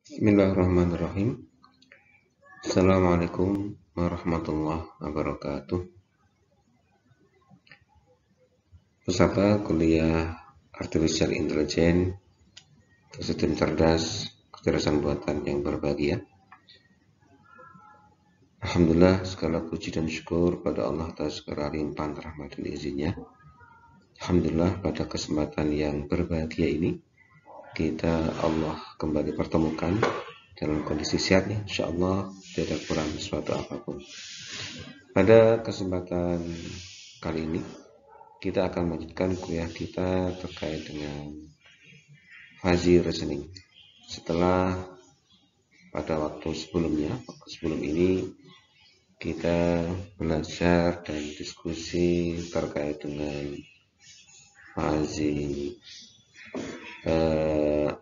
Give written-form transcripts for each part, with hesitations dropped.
Bismillahirrahmanirrahim. Assalamualaikum warahmatullahi wabarakatuh. Peserta kuliah Artificial Intelligence, Sistem Cerdas, Kecerdasan Buatan yang berbahagia. Alhamdulillah, segala puji dan syukur pada Allah atas segala limpahan rahmat dan izinnya. Alhamdulillah, pada kesempatan yang berbahagia ini kita Allah kembali pertemukan dalam kondisi sehat, insyaallah tidak kurang sesuatu apapun. Pada kesempatan kali ini kita akan melanjutkan kuliah kita terkait dengan fuzzy reasoning. Setelah pada waktu sebelum ini kita belajar dan diskusi terkait dengan fuzzy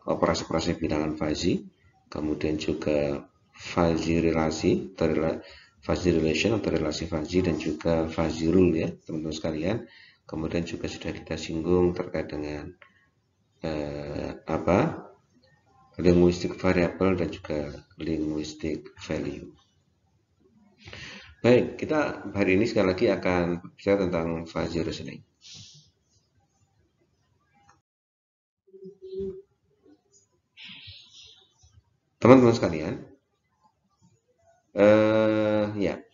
operasi-operasi bilangan fuzzy, kemudian juga fuzzy relation atau relasi fuzzy, dan juga fuzzy rule ya teman-teman sekalian. Kemudian juga sudah kita singgung terkait dengan linguistic variable dan juga linguistic value. Baik, kita hari ini sekali lagi akan berbicara tentang fuzzy reasoning. Teman-teman sekalian,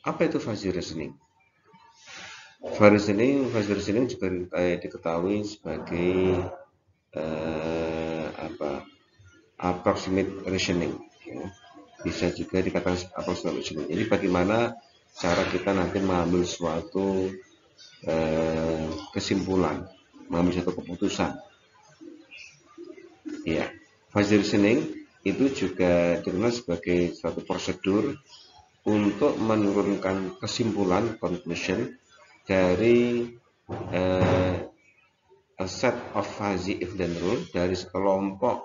apa itu fuzzy reasoning? Fuzzy reasoning juga diketahui sebagai approximate reasoning, ya. Bisa juga dikatakan approximate reasoning. Jadi bagaimana cara kita nanti mengambil suatu kesimpulan, mengambil suatu keputusan. Ya, fuzzy reasoning itu juga dikenal sebagai suatu prosedur untuk menurunkan kesimpulan conclusion dari a set of fuzzy if then rule, dari sekelompok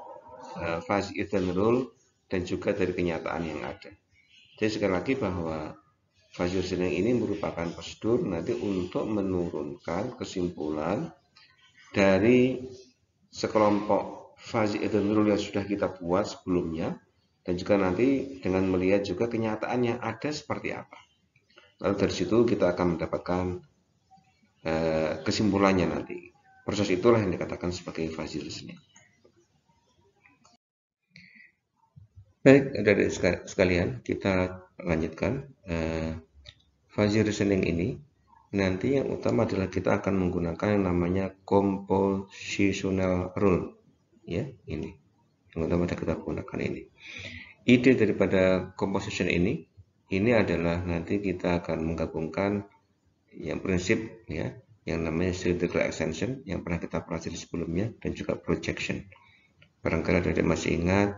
fuzzy if then rule, dan juga dari kenyataan yang ada. Jadi sekali lagi bahwa fuzzy reasoning ini merupakan prosedur nanti untuk menurunkan kesimpulan dari sekelompok fuzzy if then rule yang sudah kita buat sebelumnya, dan juga nanti dengan melihat juga kenyataan yang ada seperti apa. Lalu dari situ kita akan mendapatkan kesimpulannya nanti. Proses itulah yang dikatakan sebagai fuzzy reasoning. Baik, adik-adik sekalian, kita lanjutkan. Fuzzy reasoning ini nanti yang utama adalah kita akan menggunakan yang namanya compositional rule, ya, ini yang utama kita gunakan ini. Ide daripada composition ini adalah nanti kita akan menggabungkan yang prinsip ya, yang namanya cylindrical extension yang pernah kita pelajari sebelumnya, dan juga projection. Barangkali adik masih ingat,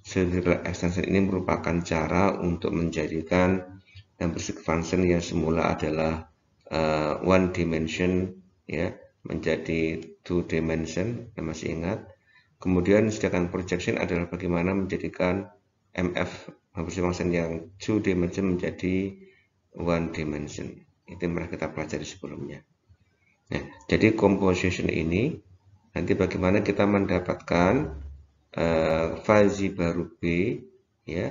cylindrical extension ini merupakan cara untuk menjadikan numeric function yang semula adalah one dimension ya menjadi two dimension, yang masih ingat. Kemudian sedangkan projection adalah bagaimana menjadikan MF numeric function yang two dimension menjadi one dimension. Itu yang pernah kita pelajari sebelumnya. Nah, jadi composition ini nanti bagaimana kita mendapatkan fuzzy baru B ya,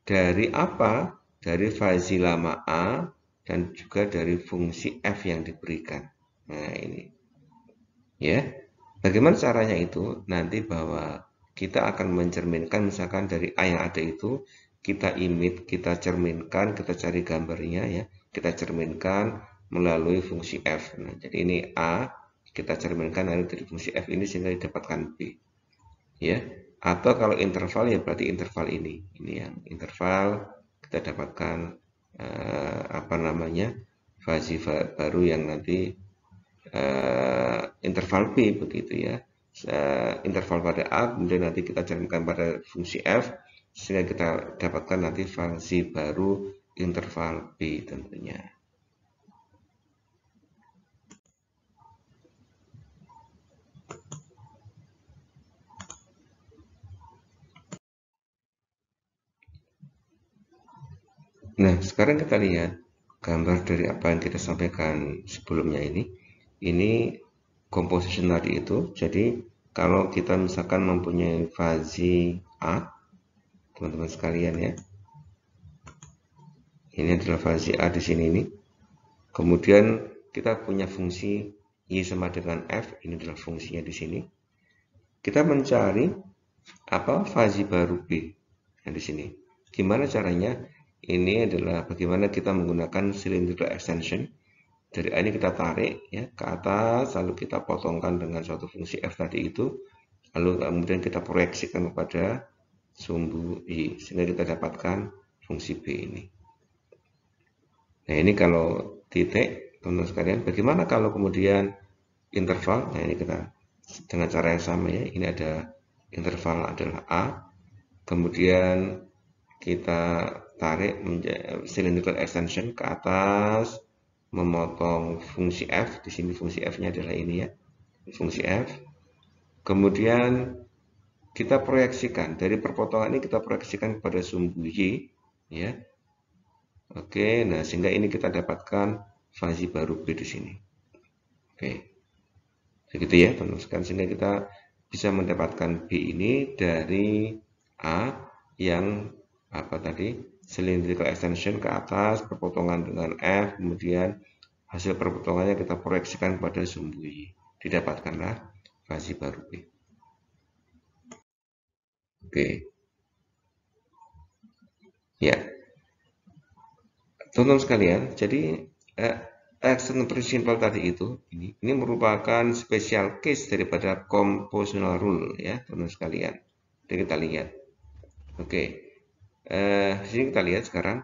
dari apa? Dari fuzzy lama A dan juga dari fungsi F yang diberikan. Nah, ini ya. Bagaimana caranya itu? Nanti bahwa kita akan mencerminkan, misalkan dari A yang ada itu kita imit, kita cerminkan, kita cari gambarnya ya, kita cerminkan melalui fungsi F. Nah, jadi ini A, kita cerminkan dari fungsi F ini sehingga didapatkan B. Ya, atau kalau interval ya berarti interval ini yang interval kita dapatkan fuzzy baru yang nanti interval B begitu ya. Interval pada A, kemudian nanti kita cerminkan pada fungsi F sehingga kita dapatkan nanti fuzzy baru interval B tentunya. Nah, sekarang kita lihat gambar dari apa yang kita sampaikan sebelumnya ini. Ini composition tadi itu. Jadi kalau kita misalkan mempunyai fuzzy A, teman-teman sekalian ya. Ini adalah fazi A di sini ini. Kemudian kita punya fungsi Y sama dengan F, ini adalah fungsinya di sini. Kita mencari apa fazi baru B yang di sini. Gimana caranya? Ini adalah bagaimana kita menggunakan cylindrical extension. Dari A ini kita tarik ya ke atas, lalu kita potongkan dengan suatu fungsi F tadi itu, lalu kemudian kita proyeksikan kepada sumbu Y, sehingga kita dapatkan fungsi B ini. Nah ini kalau titik, teman-teman sekalian, bagaimana kalau kemudian interval? Nah ini kita dengan cara yang sama ya, ini ada interval adalah A, kemudian kita tarik cylindrical extension ke atas, memotong fungsi F, di sini fungsi F-nya adalah ini ya, fungsi F. Kemudian kita proyeksikan, dari perpotongan ini kita proyeksikan kepada sumbu Y, ya. Oke, nah sehingga ini kita dapatkan fazi baru B di sini. Oke, begitu ya teman-teman sekalian, sehingga kita bisa mendapatkan B ini dari A yang apa tadi, cylindrical extension ke atas, perpotongan dengan F, kemudian hasil perpotongannya kita proyeksikan pada sumbu Y, didapatkanlah fazi baru B. Oke, ya teman-teman sekalian, jadi external principle tadi itu ini merupakan special case daripada compositional rule ya teman-teman sekalian. Jadi kita lihat. Oke. Di sini kita lihat sekarang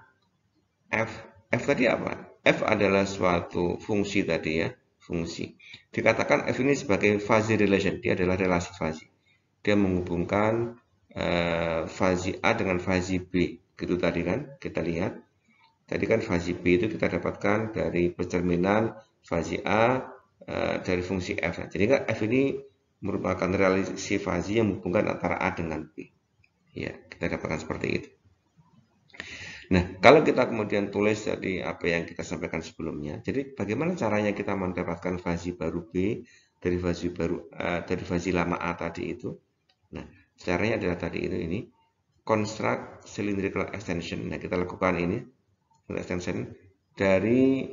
F tadi apa? F adalah suatu fungsi tadi ya, fungsi. Dikatakan F ini sebagai fuzzy relation, dia adalah relasi fuzzy. Dia menghubungkan fazi A dengan fazi B, gitu tadi kan? Kita lihat. Tadi kan fazi B itu kita dapatkan dari pencerminan fazi A dari fungsi F. Jadi kan F ini merupakan relasi fazi yang menghubungkan antara A dengan B. Ya, kita dapatkan seperti itu. Nah, kalau kita kemudian tulis dari apa yang kita sampaikan sebelumnya, jadi bagaimana caranya kita mendapatkan fazi baru B dari fazi lama A tadi itu? Nah, caranya adalah tadi itu ini construct cylindrical extension. Nah, kita lakukan ini extension dari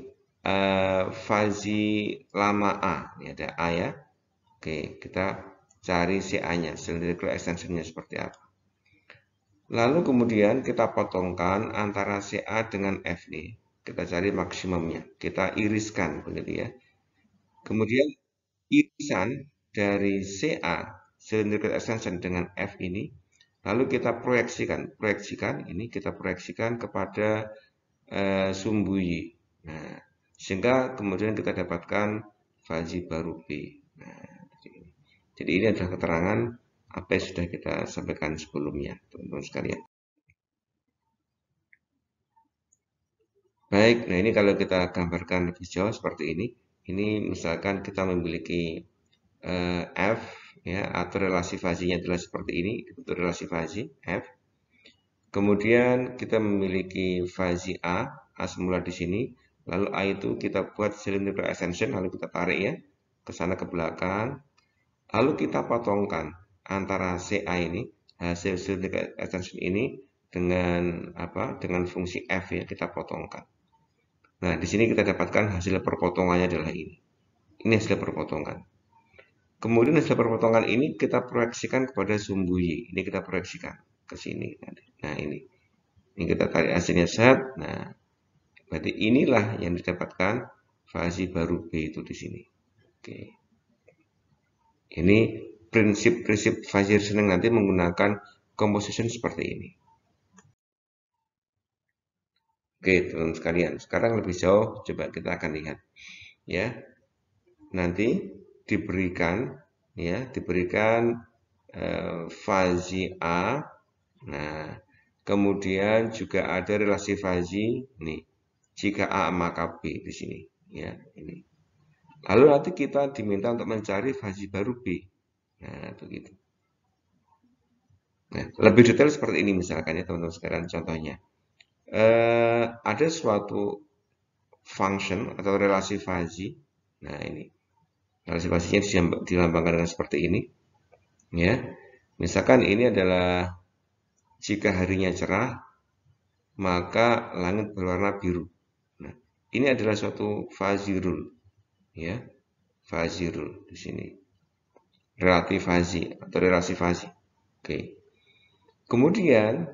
fazi lama A. Ini ada A ya. Oke, kita cari CA-nya, cylindrical extension-nya seperti apa. Lalu kemudian kita potongkan antara CA dengan F nih. Kita cari maksimumnya. Kita iriskan begitu ya. Kemudian irisan dari CA cylindrical extension dengan F ini, lalu kita proyeksikan ini kita proyeksikan kepada sumbu Y. Nah, sehingga kemudian kita dapatkan fazi baru B. Nah, jadi ini adalah keterangan apa yang sudah kita sampaikan sebelumnya, teman-teman sekalian. Baik, nah ini kalau kita gambarkan lebih jauh seperti ini. Ini misalkan kita memiliki F, ya, atau relasi fazinya adalah seperti ini, itu relasi fazi F. Kemudian kita memiliki fazi A semula di sini. Lalu A itu kita buat cylindrical extension, lalu kita tarik ya ke sana ke belakang. Lalu kita potongkan antara CA ini, hasil cylindrical extension ini dengan apa? Dengan fungsi F ya, kita potongkan. Nah, di sini kita dapatkan hasil perpotongannya adalah ini. Ini hasil perpotongan. Kemudian hasil perpotongan ini kita proyeksikan kepada sumbu Y. Ini kita proyeksikan ke sini. Nah, ini kita tarik hasilnya set. Nah, berarti inilah yang didapatkan fazi baru B itu di sini. Oke. Ini prinsip-prinsip fazi reasoning nanti menggunakan composition seperti ini. Oke, teman-teman sekalian. Sekarang lebih jauh, coba kita akan lihat. Ya, nanti diberikan fazi A. Nah, kemudian juga ada relasi fazi nih. Jika A maka B di sini, ya ini. Lalu nanti kita diminta untuk mencari fazi baru B. Nah, begitu. Nah, lebih detail seperti ini misalkan ya teman-teman sekalian contohnya. Ada suatu function atau relasi fazi. Nah, ini. Relasi fazinya dilambangkan dengan seperti ini. Ya. Misalkan ini adalah jika harinya cerah, maka langit berwarna biru. Nah, ini adalah suatu fuzzy rule, ya, fuzzy rule di sini, relatif fuzzy atau relasi fuzzy. Oke. Kemudian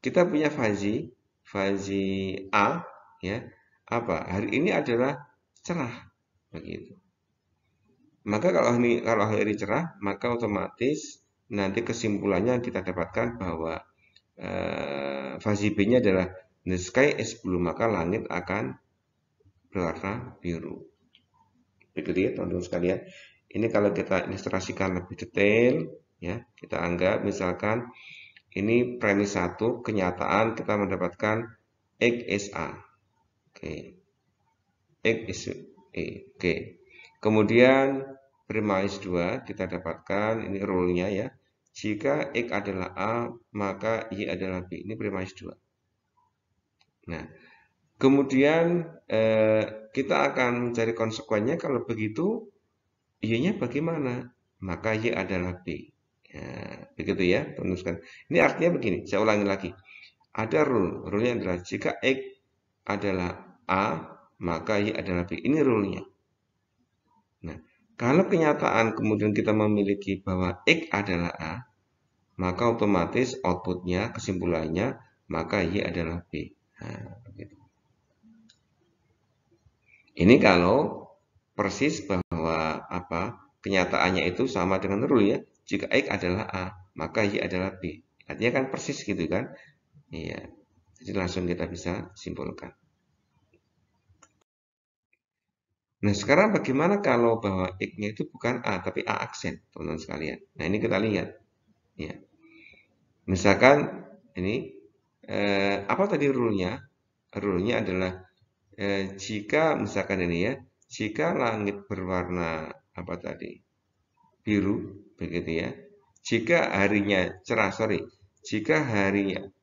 kita punya fuzzy A, ya, apa? Hari ini adalah cerah, begitu. Maka kalau hari cerah, maka otomatis nanti kesimpulannya kita dapatkan bahwa fuzzy B-nya adalah the sky is blue, maka langit akan berwarna biru. Begitu ya teman-teman sekalian. Ini kalau kita ilustrasikan lebih detail, ya, kita anggap misalkan ini premis 1, kenyataan kita mendapatkan X is A. Oke. X is E. Oke. Kemudian premis 2 kita dapatkan ini rule-nya, ya. Jika X adalah A, maka Y adalah B. Ini premis 2. Nah, kemudian kita akan mencari konsekuensinya. Kalau begitu, Y-nya bagaimana? Maka Y adalah B. Ya, begitu ya, teman-teman. Ini artinya begini, saya ulangi lagi. Ada rule-nya adalah jika X adalah A, maka Y adalah B. Ini rule-nya. Nah, kalau kenyataan kemudian kita memiliki bahwa X adalah A, maka otomatis outputnya, kesimpulannya, maka Y adalah B. Nah, begitu. Ini kalau persis bahwa kenyataannya itu sama dengan rule, ya. Jika X adalah A, maka Y adalah B. Artinya kan persis gitu kan? Iya. Jadi langsung kita bisa simpulkan. Nah, sekarang bagaimana kalau bahwa X-nya itu bukan A, tapi A aksen, teman-teman sekalian. Nah, ini kita lihat. Ya. Misalkan ini, apa tadi rule-nya? Rule-nya adalah jika misalkan ini, ya, jika langit berwarna apa tadi? Biru, begitu ya. Jika harinya cerah, jika harinya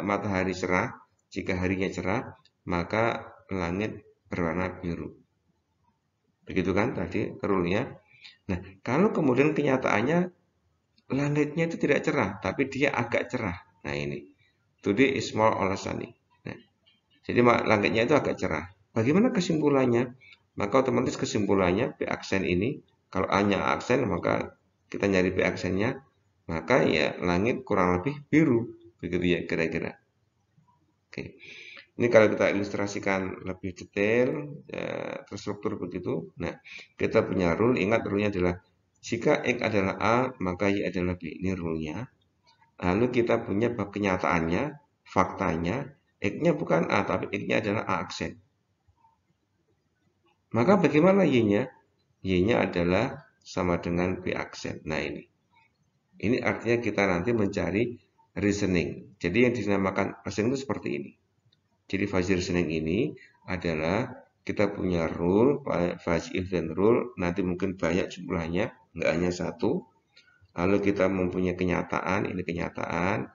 matahari cerah, jika harinya cerah, maka langit berwarna biru. Begitu kan tadi rule-nya. Nah, kalau kemudian kenyataannya langitnya itu tidak cerah, tapi dia agak cerah. Nah, ini. Today is more or less sunny. Nah, jadi langitnya itu agak cerah. Bagaimana kesimpulannya? Maka otomatis kesimpulannya B aksen ini, kalau A-nya aksen, maka kita nyari B aksennya, maka ya langit kurang lebih biru. Begitu ya kira-kira. Oke. Ini kalau kita ilustrasikan lebih detail, terstruktur begitu. Nah, kita punya rule, ingat rule-nya adalah jika X adalah A, maka Y adalah B. Ini rule-nya. Lalu kita punya kenyataannya, faktanya, X-nya bukan A, tapi X-nya adalah A aksen. Maka bagaimana Y-nya? Y-nya adalah sama dengan B aksen. Nah, ini. Ini artinya kita nanti mencari reasoning. Jadi yang dinamakan reasoning itu seperti ini. Jadi fuzzy reasoning ini adalah kita punya rule, fuzzy event rule, nanti mungkin banyak jumlahnya, nggak hanya satu. Lalu kita mempunyai kenyataan, ini kenyataan,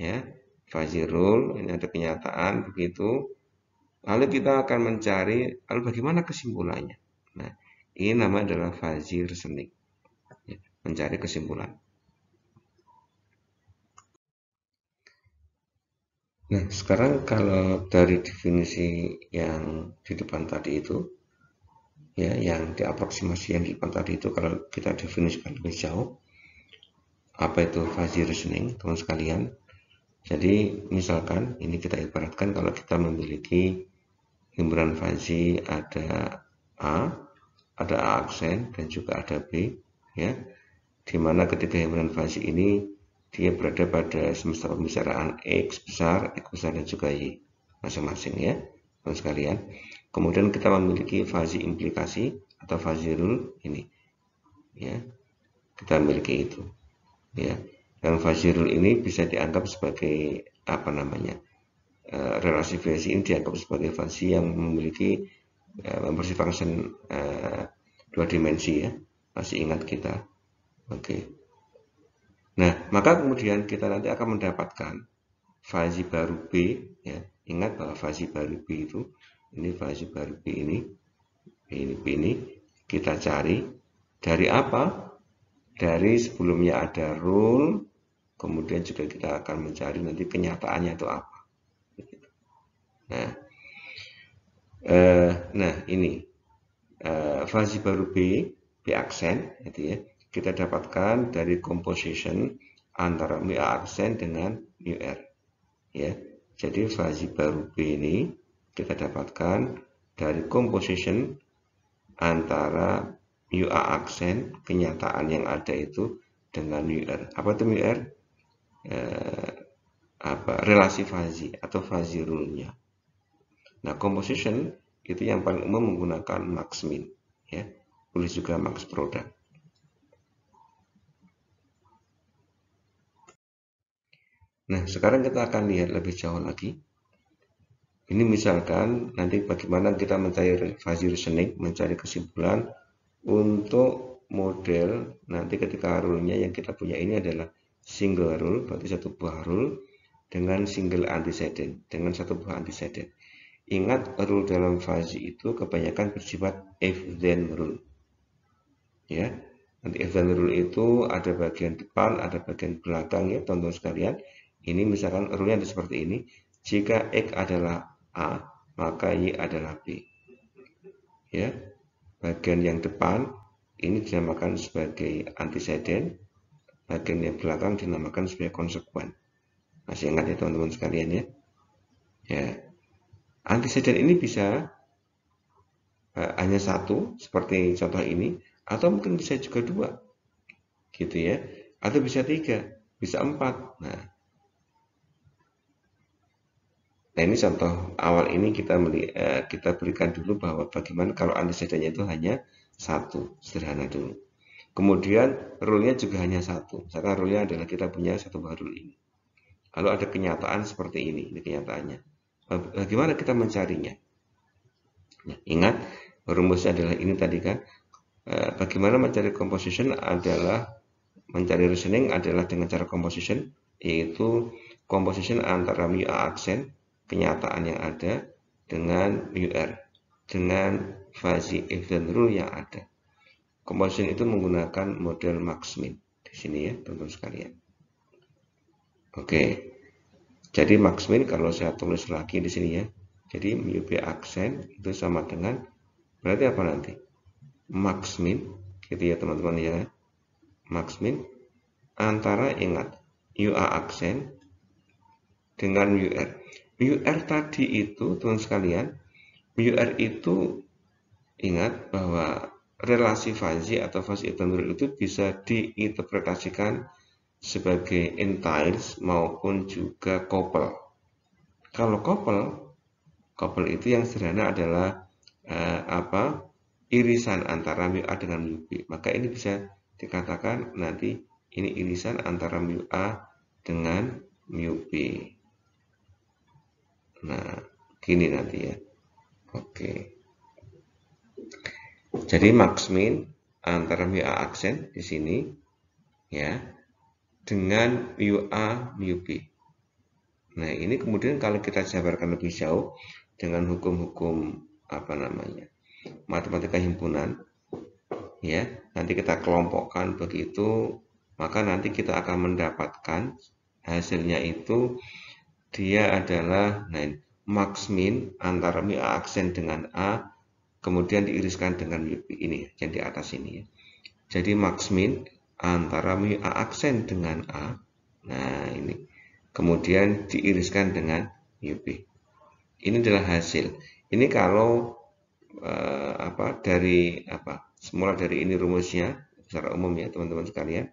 ya, fuzzy rule, ini ada kenyataan, begitu. Lalu kita akan mencari, lalu bagaimana kesimpulannya? Nah, ini nama adalah fuzzy reasoning, ya, mencari kesimpulan. Nah, sekarang kalau dari definisi yang di depan tadi itu, ya, yang diaproksimasi yang di depan tadi itu, kalau kita definisikan lebih jauh, apa itu fuzzy reasoning, teman sekalian? Jadi, misalkan ini kita ibaratkan kalau kita memiliki himpunan fuzzy ada A, ada A aksen dan juga ada B, ya. Dimana ketika himpunan fuzzy ini dia berada pada semesta pembicaraan X besar dan juga Y masing-masing, ya, teman sekalian. Kemudian kita memiliki fuzzy implikasi atau fuzzy rule ini, ya, kita memiliki itu, ya. Dan fuzzy rule ini bisa dianggap sebagai apa namanya, relasi fuzzy ini dianggap sebagai fuzzy yang memiliki membersih function 2 dimensi, ya, masih ingat kita. Oke. Nah, maka kemudian kita nanti akan mendapatkan fuzzy baru B, ya. Ingat bahwa fuzzy baru B itu, ini fuzzy baru B ini, B ini kita cari dari apa? Dari sebelumnya ada rule, kemudian juga kita akan mencari nanti kenyataannya itu apa. Nah, ini fasi baru B aksen, gitu ya. Kita dapatkan dari composition antara mu A aksen dengan mu R, ya. Jadi fasi baru B ini kita dapatkan dari composition antara mu A aksen kenyataan yang ada itu dengan mu R. Apa itu mu R? Relasi fasi atau fasi rule-nya. Nah, composition itu yang paling umum menggunakan max min, ya. Boleh juga max product. Nah, sekarang kita akan lihat lebih jauh lagi. Ini misalkan nanti bagaimana kita mencari fuzzy reasoning, mencari kesimpulan untuk model nanti ketika rule-nya yang kita punya ini adalah single rule, berarti satu buah rule dengan single antecedent, dengan satu buah antecedent. Ingat, rule dalam fuzzy itu kebanyakan bersifat if then rule. Ya, nanti if then rule itu ada bagian depan, ada bagian belakang, ya teman-teman sekalian. Ini misalkan rule-nya seperti ini. Jika X adalah A, maka Y adalah B. Ya, bagian yang depan ini dinamakan sebagai antecedent, bagian yang belakang dinamakan sebagai konsekuen. Masih ingat ya teman-teman sekalian ya? Ya, antecedent ini bisa hanya satu seperti contoh ini, atau mungkin bisa juga dua, gitu ya, atau bisa tiga, bisa empat. Nah, ini contoh awal ini kita berikan dulu bahwa bagaimana kalau antecedentnya itu hanya satu, sederhana dulu. Kemudian rule-nya juga hanya satu. Misalkan rule-nya adalah kita punya satu buah rule ini. Lalu ada kenyataan seperti ini kenyataannya. Bagaimana kita mencarinya? Nah, ingat rumusnya adalah ini tadi kan. Bagaimana mencari composition adalah mencari reasoning adalah dengan cara composition, yaitu composition antara mu A aksen kenyataan yang ada dengan mu R dengan fuzzy if then rule yang ada. Composition itu menggunakan model max min di sini ya teman-teman sekalian. Oke, jadi max min kalau saya tulis lagi di sini ya, jadi mu B aksen itu sama dengan berarti apa nanti? Max min, gitu ya teman-teman ya. Max min antara, ingat, mu A aksen dengan mu R. Mu R tadi itu teman sekalian, mu R itu ingat bahwa relasi fuzzy atau fuzzy rule itu bisa diinterpretasikan sebagai entiles maupun juga couple. Kalau couple itu yang sederhana adalah irisan antara mu A dengan mu B. Maka ini bisa dikatakan nanti ini irisan antara mu A dengan mu B. Nah, gini nanti ya. Oke. Jadi max min antara mu A aksen di sini ya dengan mu A mu B. Nah, ini kemudian kalau kita jabarkan lebih jauh dengan hukum-hukum matematika himpunan, ya, nanti kita kelompokkan begitu, maka nanti kita akan mendapatkan hasilnya itu dia adalah max min antara mu A aksen dengan A, kemudian diiriskan dengan mu B ini yang di atas ini ya. Jadi max min antara mu A aksen dengan A, nah ini, kemudian diiriskan dengan mu B. Ini adalah hasil. Ini kalau semula dari ini rumusnya secara umum ya teman-teman sekalian.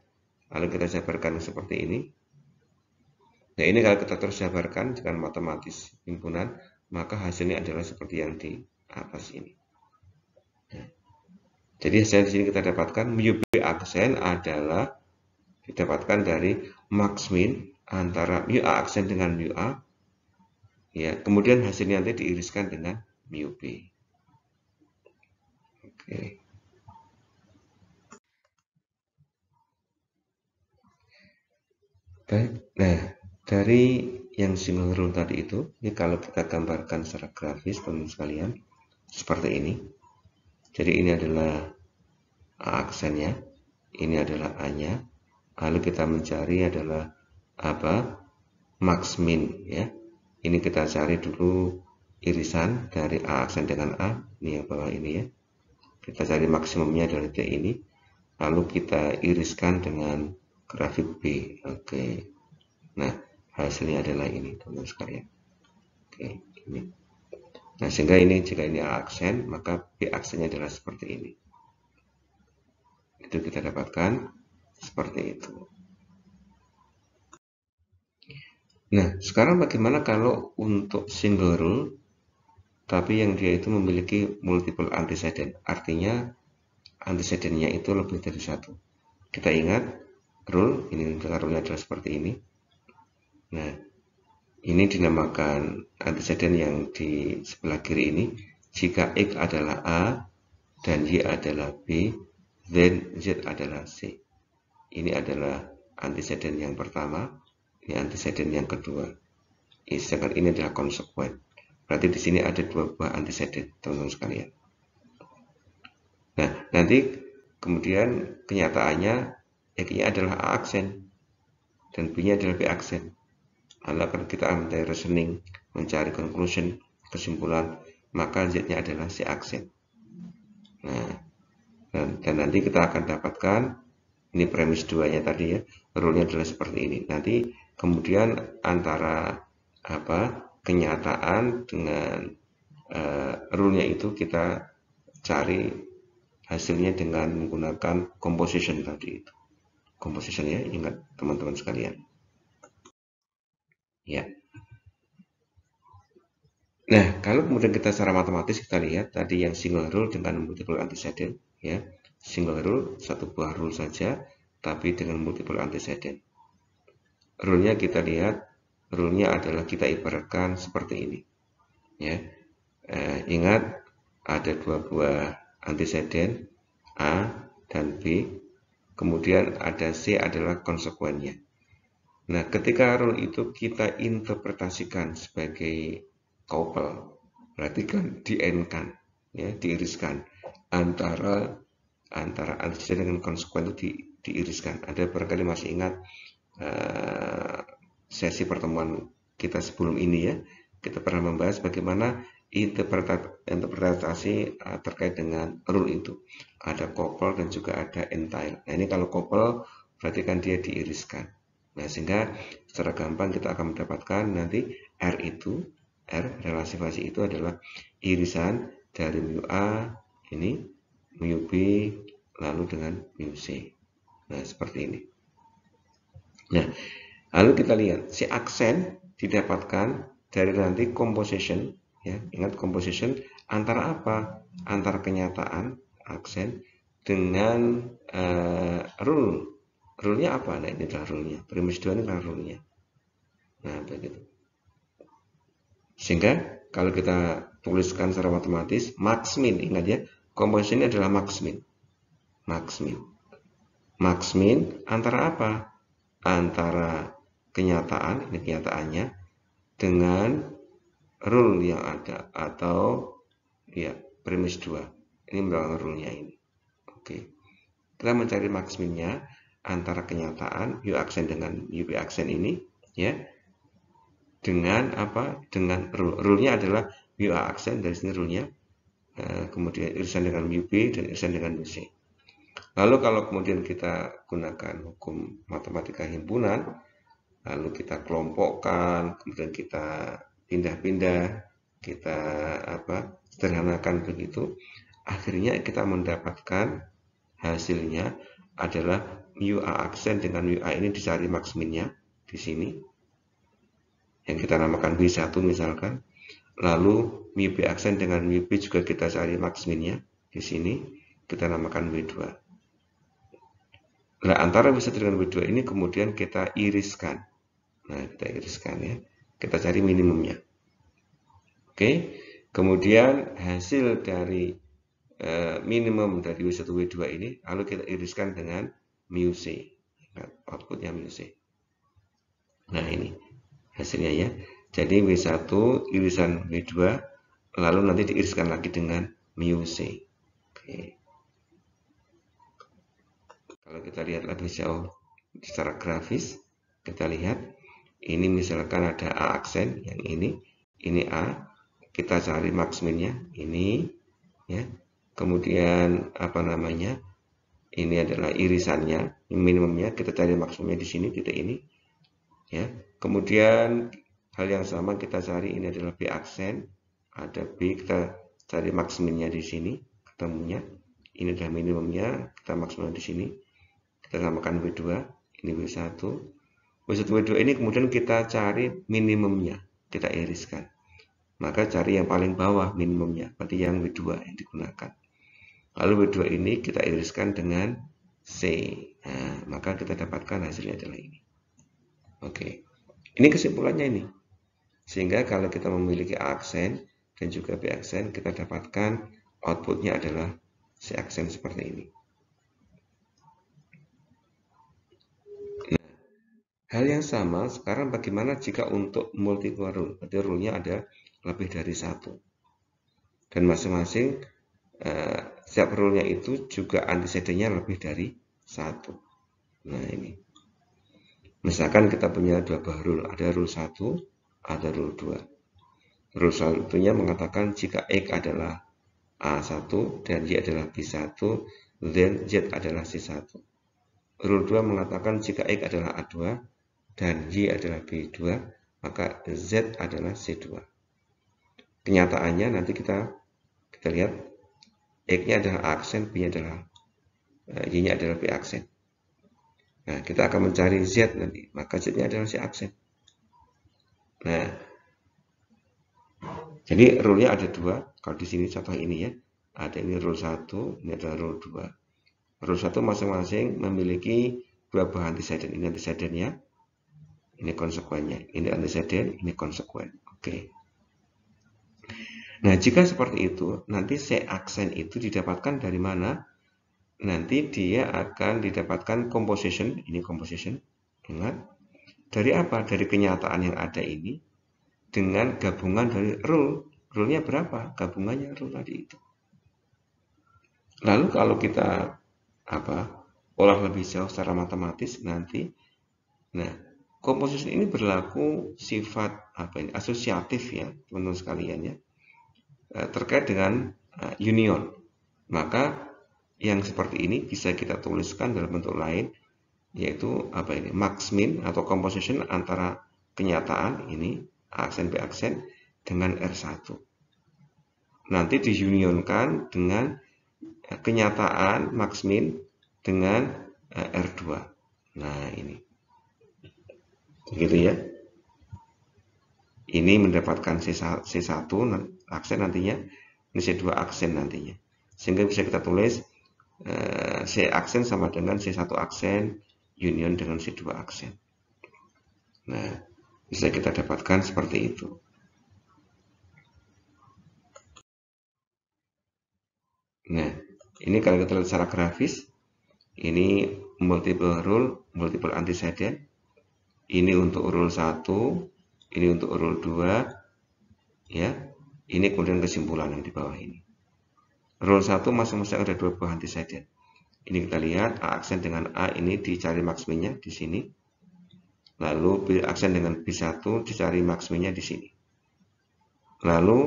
Lalu kita jabarkan seperti ini. Nah, ini kalau kita terus jabarkan dengan matematis himpunan, maka hasilnya adalah seperti yang di atas ini. Nah, jadi hasil di sini kita dapatkan mu B aksen adalah didapatkan dari max min antara mu A aksen dengan mu A. Ya, kemudian hasilnya nanti diiriskan dengan mu B. Oke. Baik, nah dari yang single rule tadi itu, ini kalau kita gambarkan secara grafis teman-teman sekalian, seperti ini. Jadi ini adalah A aksennya, ini adalah A-nya, lalu kita mencari adalah apa max min ya. Ini kita cari dulu irisan dari A aksen dengan A, ini yang bawah ini ya. Kita cari maksimumnya dari titik ini, lalu kita iriskan dengan grafik B. Oke. Nah, hasilnya adalah ini, teman-teman sekalian. Oke, ini. Nah, sehingga ini jika ini A aksen, maka B aksennya adalah seperti ini. Itu kita dapatkan seperti itu. Nah, sekarang bagaimana kalau untuk single rule, tapi yang dia itu memiliki multiple antecedent, artinya antecedennya itu lebih dari satu. Kita ingat rule, ini rule-nya adalah seperti ini. Nah, ini dinamakan antecedent yang di sebelah kiri ini. Jika X adalah A dan Y adalah B, then Z adalah C. Ini adalah antecedent yang pertama, ini antecedent yang kedua. Sedangkan ini adalah konsekuen. Berarti di sini ada dua buah antecedent, teman-teman sekalian. Nah, nanti kemudian kenyataannya X-nya adalah A aksen dan B-nya adalah B aksen. Lalu akan kita ambil reasoning, mencari conclusion, kesimpulan, maka Z-nya adalah C aksen. Nah, dan nanti kita akan dapatkan ini premis 2-nya tadi ya, rule-nya adalah seperti ini. Nanti kemudian antara kenyataan dengan rule-nya itu kita cari hasilnya dengan menggunakan composition tadi itu. Composition ya, ingat teman-teman sekalian. Ya. Nah, kalau kemudian kita secara matematis kita lihat tadi yang single rule dengan multiple antecedent ya. Single rule satu buah rule saja tapi dengan multiple antecedent. Rule-nya kita lihat, rule-nya adalah kita ibaratkan seperti ini. Ya. Ingat ada dua buah antecedent A dan B, kemudian ada C adalah konsekuennya. Nah, ketika rule itu kita interpretasikan sebagai couple, berarti kan di-end-kan, ya, diiriskan antara antecedent dengan konsekuen itu diiriskan. Ada barangkali masih ingat sesi pertemuan kita sebelum ini ya, kita pernah membahas bagaimana interpretasi terkait dengan rule itu. Ada couple dan juga ada entire. Nah, ini kalau couple berarti kan dia diiriskan. Nah, sehingga secara gampang kita akan mendapatkan nanti R relasi fasi itu adalah irisan dari mu A ini, mu B, lalu dengan mu C. Nah, seperti ini. Nah, lalu kita lihat si aksen didapatkan dari nanti composition, ya, ingat composition antara apa? Antara kenyataan aksen dengan rule. Rule-nya apa? Nah, ini adalah rule-nya. Premis 2 ini adalah rule-nya. Nah, begitu. Sehingga kalau kita tuliskan secara matematis, max min, ingat ya, composition ini adalah max min. Max min. Max min antara apa? Antara kenyataan, ini kenyataannya, dengan rule yang ada atau ya premis 2. Ini merupakan rule-nya ini. Oke. Kita mencari max min-nya antara kenyataan u aksen dengan ub aksen ini ya. Dengan apa? Dengan rule-nya adalah u aksen, dari sini rule-nya. Kemudian irisan dengan ub dan irisan dengan uc. Lalu kalau kemudian kita gunakan hukum matematika himpunan, lalu kita kelompokkan, kemudian kita pindah-pindah, kita sederhanakan begitu, akhirnya kita mendapatkan hasilnya adalah UA aksen dengan UA ini dicari maksiminnya di sini, yang kita namakan W1 misalkan. Lalu MUB aksen dengan MUB juga kita cari maksiminnya di sini, kita namakan W2. Nah, antara W1 dengan W2 ini kemudian kita iriskan. Nah, kita iriskan ya. Kita cari minimumnya. Oke. Kemudian hasil dari minimum dari W1 W2 ini lalu kita iriskan dengan mu C. Outputnya mu C. Nah, ini hasilnya ya. Jadi W1 irisan W2 lalu nanti diiriskan lagi dengan mu C. Oke. Kalau kita lihat lebih jauh secara grafis, Kita lihat, ini misalkan ada A aksen, yang ini A, kita cari max minnya, ini, ya. Kemudian apa namanya? Ini adalah irisannya, minimumnya, kita cari maksimumnya di sini, titik ini, ya. Kemudian hal yang sama kita cari, ini adalah B aksen, ada B, kita cari maksimumnya di sini, ketemunya. Ini adalah minimumnya, kita maksimumnya di sini. Kita samakan W2, ini W1. W1, W2 ini kemudian kita cari minimumnya, kita iriskan. Maka cari yang paling bawah minimumnya, berarti yang W2 yang digunakan. Lalu W2 ini kita iriskan dengan C. Nah, maka kita dapatkan hasilnya adalah ini. Oke, ini kesimpulannya ini. Sehingga kalau kita memiliki A aksen dan juga B aksen, kita dapatkan outputnya adalah C aksen seperti ini. Nah, hal yang sama sekarang bagaimana jika untuk multiple rule? Berarti rule-nya ada lebih dari satu. Dan masing-masing setiap rule-nya itu juga antecedent-nya lebih dari satu. Nah ini. Misalkan kita punya dua buah rule. Ada rule 1, ada rule 2. Rule 1-nya mengatakan jika X adalah A1 dan Y adalah B1, then Z adalah C1. Rule 2 mengatakan jika X adalah A2 dan Y adalah B2, maka Z adalah C2. Kenyataannya nanti kita lihat, X-nya adalah A aksen, B-nya adalah Y-nya adalah B aksen. Nah, kita akan mencari Z nanti, maka Z-nya adalah C aksen. Nah, jadi rule-nya ada dua. Kalau di sini contoh ini ya, ada ini rule 1, ini adalah rule 2. Rule 1 masing-masing memiliki dua buah antecedent. Ini antecedent-nya, ini konsekuennya. Ini antecedent, ini konsekuen. Oke. Nah, jika seperti itu, nanti C aksen itu didapatkan dari mana? Nanti dia akan didapatkan composition, ini composition, ingat. Dari apa? Dari kenyataan yang ada ini, dengan gabungan dari rule. Rule-nya berapa? Gabungannya rule tadi itu. Lalu kalau kita olah lebih jauh secara matematis nanti, nah, composition ini berlaku sifat asosiatif ya, teman-teman sekalian ya, terkait dengan union. Maka yang seperti ini bisa kita tuliskan dalam bentuk lain, yaitu max min atau composition antara kenyataan ini A aksen B aksen dengan R1. Nanti diunionkan dengan kenyataan max min dengan R2. Nah, ini. Begitu ya. Ini mendapatkan C1 aksen nantinya, ini C2 aksen nantinya. Sehingga bisa kita tulis C aksen sama dengan C1 aksen union dengan C2 aksen. Nah, bisa kita dapatkan seperti itu. Nah, ini kalau kita lihat secara grafis, ini multiple rule, multiple antecedent. Ini untuk rule 1, ini untuk rule 2, ya. Ini kemudian kesimpulan yang di bawah ini. Rule 1 masing-masing ada dua buah antecedent. Ini kita lihat A aksen dengan A ini dicari maksimalnya di sini. Lalu B aksen dengan B1 dicari maksimalnya di sini. Lalu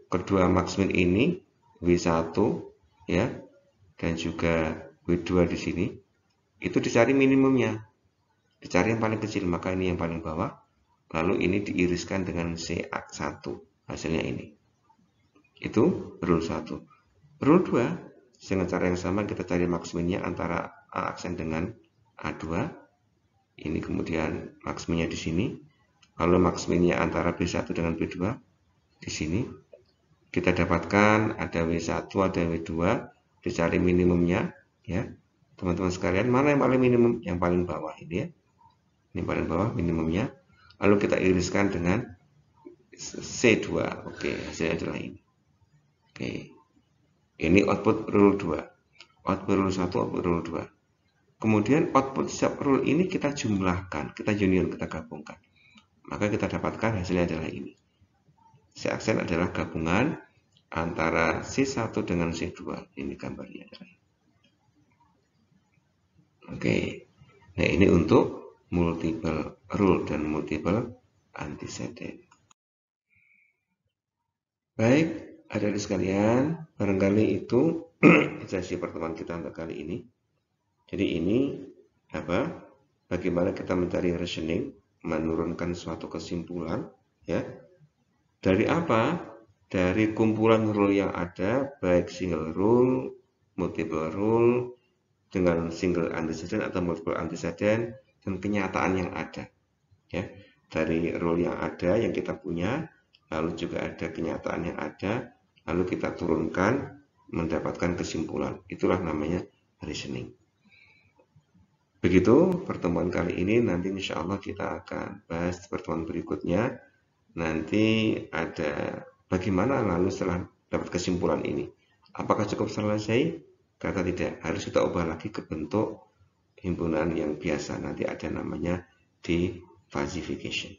kedua maksimal ini W1 ya dan juga W2 di sini itu dicari minimumnya. Dicari yang paling kecil, maka ini yang paling bawah. Lalu ini diiriskan dengan C1. Hasilnya ini. Itu rule 1. Rule 2 dengan cara yang sama kita cari maksimalnya antara A aksen dengan A2. Ini kemudian maksimalnya di sini. Lalu maksimalnya antara B1 dengan B2 di sini. Kita dapatkan ada W1, ada W2, dicari minimumnya ya. Teman-teman sekalian, mana yang paling minimum? Yang paling bawah ini ya. Ini paling bawah minimumnya. Lalu kita iriskan dengan C2. Oke, hasilnya adalah ini. Oke. Ini output rule 2. Output rule 1, output rule 2. Kemudian output setiap rule ini kita jumlahkan, kita union, kita gabungkan. Maka kita dapatkan hasilnya adalah ini. C aksen adalah gabungan antara C1 dengan C2. Ini gambarnya adalah ini. Oke. Nah, ini untuk multiple rule dan multiple antecedent. Baik, adik-adik sekalian, barangkali itu sesi pertemuan kita untuk kali ini. Jadi ini bagaimana kita mencari reasoning, menurunkan suatu kesimpulan, ya. Dari apa? Dari kumpulan rule yang ada, baik single rule, multiple rule, dengan single antecedent atau multiple antecedent, dan kenyataan yang ada, ya. Dari rule yang ada yang kita punya, lalu juga ada kenyataan yang ada, lalu kita turunkan, mendapatkan kesimpulan. Itulah namanya reasoning. Begitu pertemuan kali ini, nanti insya Allah kita akan bahas pertemuan berikutnya. Nanti ada bagaimana lalu setelah dapat kesimpulan ini. Apakah cukup selesai? Kata tidak, harus kita ubah lagi ke bentuk himpunan yang biasa. Nanti ada namanya defasification.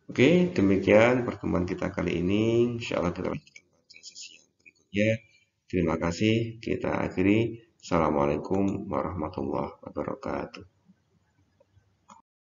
Oke, demikian pertemuan kita kali ini. Insya Allah kita lanjutkan pada sesi yang berikutnya. Terima kasih. Kita akhiri. Assalamualaikum warahmatullahi wabarakatuh.